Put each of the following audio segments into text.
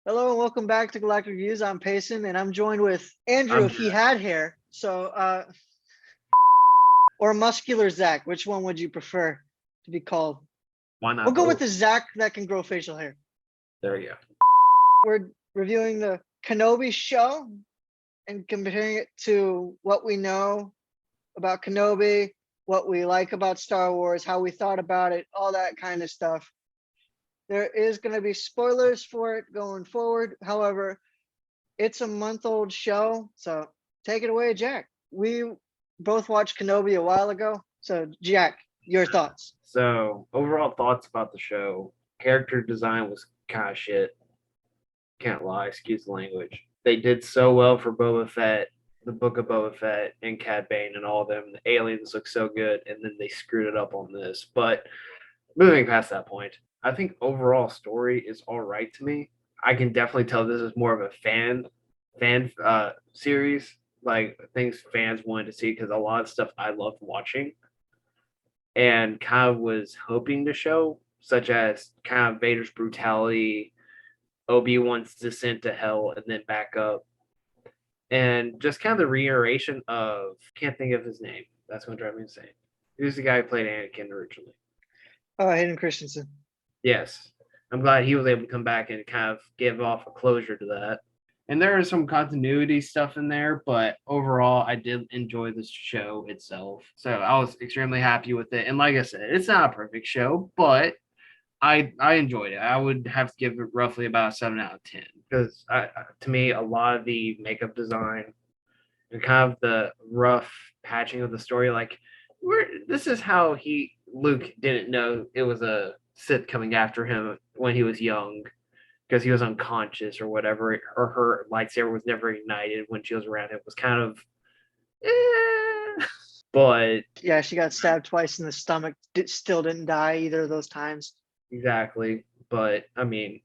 Hello and welcome back to Galactic Reviews. I'm Payson and I'm joined with Andrew I'm if he had hair. Or muscular Zach. Which one would you prefer to be called? Why not We'll go with both? the Zach that can grow facial hair. There you go. We're reviewing the Kenobi show and comparing it to what we know about Kenobi, what we like about Star Wars, how we thought about it, all that kind of stuff. There is going to be spoilers for it going forward. However, it's a month-old show, so take it away, Jack. We both watched Kenobi a while ago. So, Jack, your thoughts? So, overall thoughts about the show. Character design was kind of shit. Can't lie, excuse the language. They did so well for Boba Fett, the Book of Boba Fett, and Cad Bane and all of them. The aliens look so good, and then they screwed it up on this. But moving past that point, I think overall story is all right to me. I can definitely tell this is more of a fan series, like things fans wanted to see because a lot of stuff I loved watching and kind of was hoping to show, such as kind of Vader's brutality, Obi-Wan's descent to hell and then back up, and just kind of the reiteration of can't think of his name. That's going to drive me insane. Who's the guy who played Anakin originally? Hayden Christensen. Yes, I'm glad he was able to come back and kind of give off a closure to that. And there is some continuity stuff in there, but overall, I did enjoy the show itself. So I was extremely happy with it. And like I said, it's not a perfect show, but I enjoyed it. I would have to give it roughly about a 7 out of 10 because to me, a lot of the makeup design and kind of the rough patching of the story, like this is how Luke didn't know it was a Sith coming after him when he was young because he was unconscious or whatever, or her lightsaber was never ignited when she was around. It was kind of, but Yeah, she got stabbed twice in the stomach. Still didn't die either of those times. exactly. But I mean,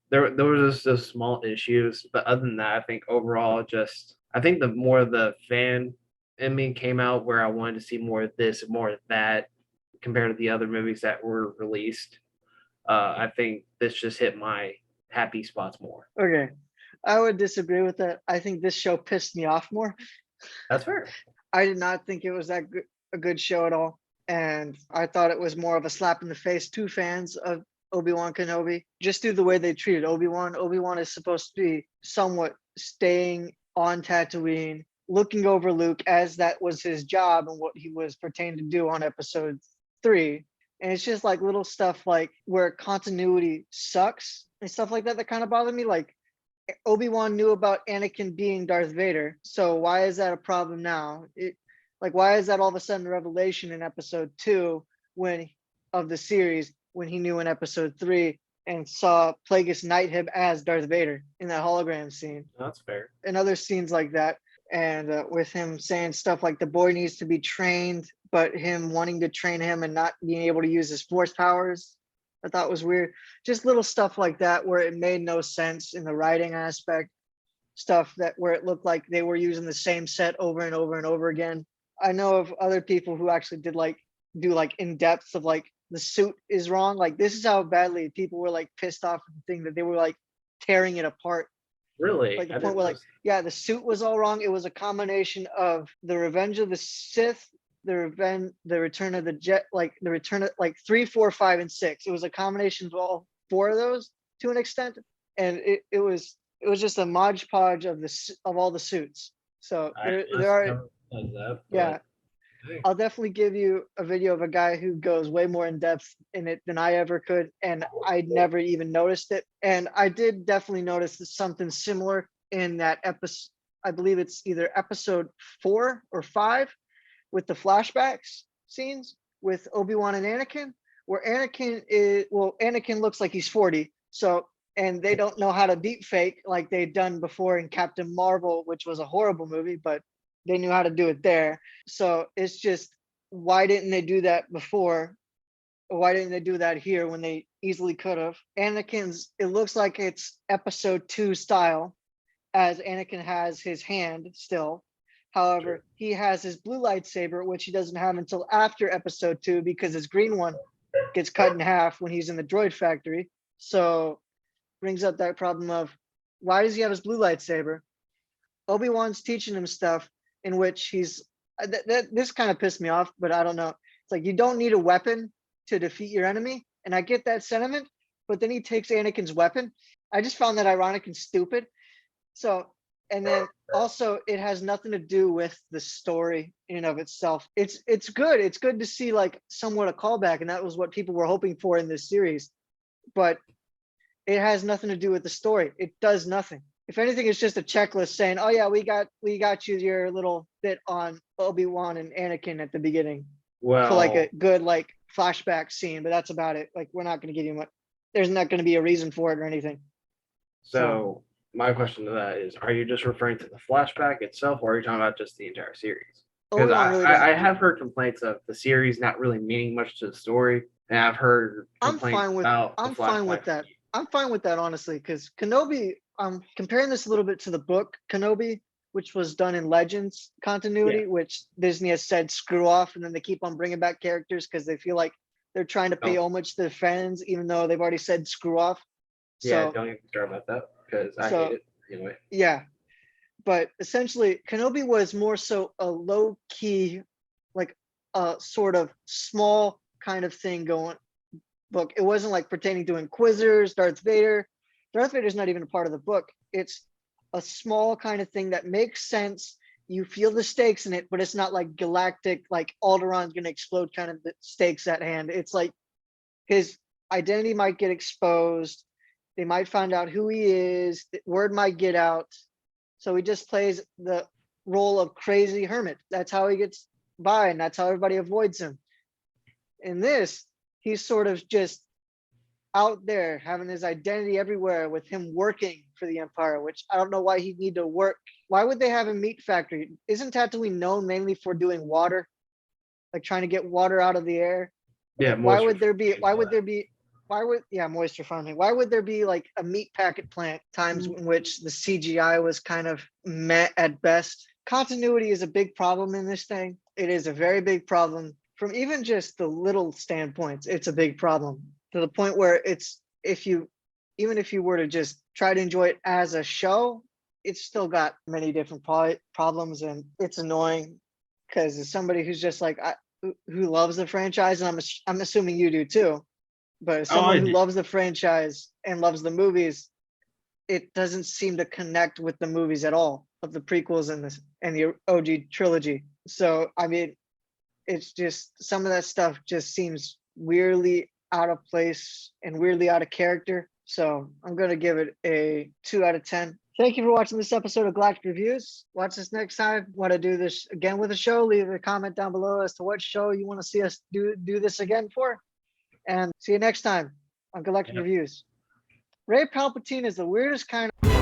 there was just those small issues, but other than that, I think overall, just I think the more the fan in me came out where I wanted to see more of this, more of that, compared to the other movies that were released. I think this just hit my happy spots more. Okay, I would disagree with that. I think this show pissed me off more. That's fair. I did not think it was a good show at all. And I thought it was more of a slap in the face to fans of Obi-Wan Kenobi, just through the way they treated Obi-Wan. Obi-Wan is supposed to be somewhat staying on Tatooine, looking over Luke as that was his job and what he was pertained to do on episode 3. And it's just like little stuff like where continuity sucks and stuff like that kind of bother me. Like Obi-Wan knew about Anakin being Darth Vader, so why is that a problem now? Why is that all of a sudden a revelation in episode 2 when of the series when he knew in episode 3 and saw Plagueis knight him as Darth Vader in that hologram scene? That's fair. And other scenes like that, and with him saying stuff like the boy needs to be trained, but him wanting to train him and not being able to use his force powers, I thought was weird. Just little stuff like that where it made no sense in the writing aspect. Stuff that where it looked like they were using the same set over and over and over again. I know of other people who actually did do in depth of like the suit is wrong. Like this is how badly people were like pissed off at the thing that they were like tearing it apart. Really? Like the point where the suit was all wrong. It was a combination of the Revenge of the Sith, the Return of the Jet, like the Return of like 3, 4, 5, and 6. It was a combination of all 4 of those to an extent, and it was just a modge podge of all the suits. So there are that, yeah. I'll definitely give you a video of a guy who goes way more in depth in it than I ever could, and I never even noticed it. And I did definitely notice something similar in that episode. I believe it's either episode 4 or 5 with the flashbacks scenes with Obi-Wan and Anakin, where Anakin looks like he's 40. So, and they don't know how to deep fake like they'd done before in Captain Marvel, which was a horrible movie, but they knew how to do it there. So it's just, why didn't they do that before? Why didn't they do that here when they easily could have? Anakin's, it looks like it's episode 2 style, as Anakin has his hand still. However, he has his blue lightsaber, which he doesn't have until after episode 2 because his green one gets cut in half when he's in the droid factory. So brings up that problem of why does he have his blue lightsaber? Obi-Wan's teaching him stuff in which he's this kind of pissed me off, but I don't know. It's like you don't need a weapon to defeat your enemy, and I get that sentiment, but then he takes Anakin's weapon. I just found that ironic and stupid. So, and then also it has nothing to do with the story in and of itself. It's good. It's good to see like somewhat a callback, and that was what people were hoping for in this series. But it has nothing to do with the story. It does nothing. If anything, it's just a checklist saying, "Oh yeah, we got you your little bit on Obi-Wan and Anakin at the beginning Well, for like a good like flashback scene." But that's about it. Like we're not going to give you much. There's not going to be a reason for it or anything. So my question to that is, are you just referring to the flashback itself, or are you talking about just the entire series? Because Obi-Wan really I doesn't. have heard complaints of the series not really meaning much to the story, and I've heard I'm complaints fine with. about the I'm fine with flashbacks. that. I'm fine with that honestly, because Kenobi. I'm comparing this a little bit to the book Kenobi, which was done in Legends continuity, which Disney has said screw off, and then they keep on bringing back characters because they feel like they're trying to pay homage to the fans, even though they've already said screw off. Yeah, So don't even start about that because I so hate it anyway. yeah, but essentially Kenobi was more so a low key, like a sort of small kind of thing going book. It wasn't like pertaining to Inquisitors, Darth Vader. Darth Vader's not even a part of the book. It's a small kind of thing that makes sense. You feel the stakes in it, but it's not like galactic, like Alderaan's gonna explode kind of the stakes at hand. It's like his identity might get exposed. They might find out who he is. The word might get out. So he just plays the role of crazy hermit. That's how he gets by, and that's how everybody avoids him. In this, he's sort of just out there having his identity everywhere with him working for the Empire, which I don't know why he'd need to work. Why would they have a meat factory? Isn't Tatooine known mainly for doing water? Like trying to get water out of the air? Yeah, Like, why would moisture there be moisture farming? Why would there be like a meat packet plant times in which the CGI was kind of met at best? Continuity is a big problem in this thing. It is a very big problem from even just the little standpoints. It's a big problem to the point where it's even if you were to just try to enjoy it as a show, it's still got many different problems, and it's annoying because as somebody who's just like who loves the franchise, and I'm assuming you do too, but as someone who loves the franchise and loves the movies, it doesn't seem to connect with the movies at all of the prequels and the OG trilogy. So I mean, it's just some of that stuff just seems weirdly out of place and weirdly out of character. So I'm gonna give it a 2 out of 10. Thank you for watching this episode of Galactic Reviews. Watch this next time. Want to do this again with a show? Leave a comment down below as to what show you want to see us do this again for. And see you next time on Galactic Reviews. Ray Palpatine is the weirdest kind of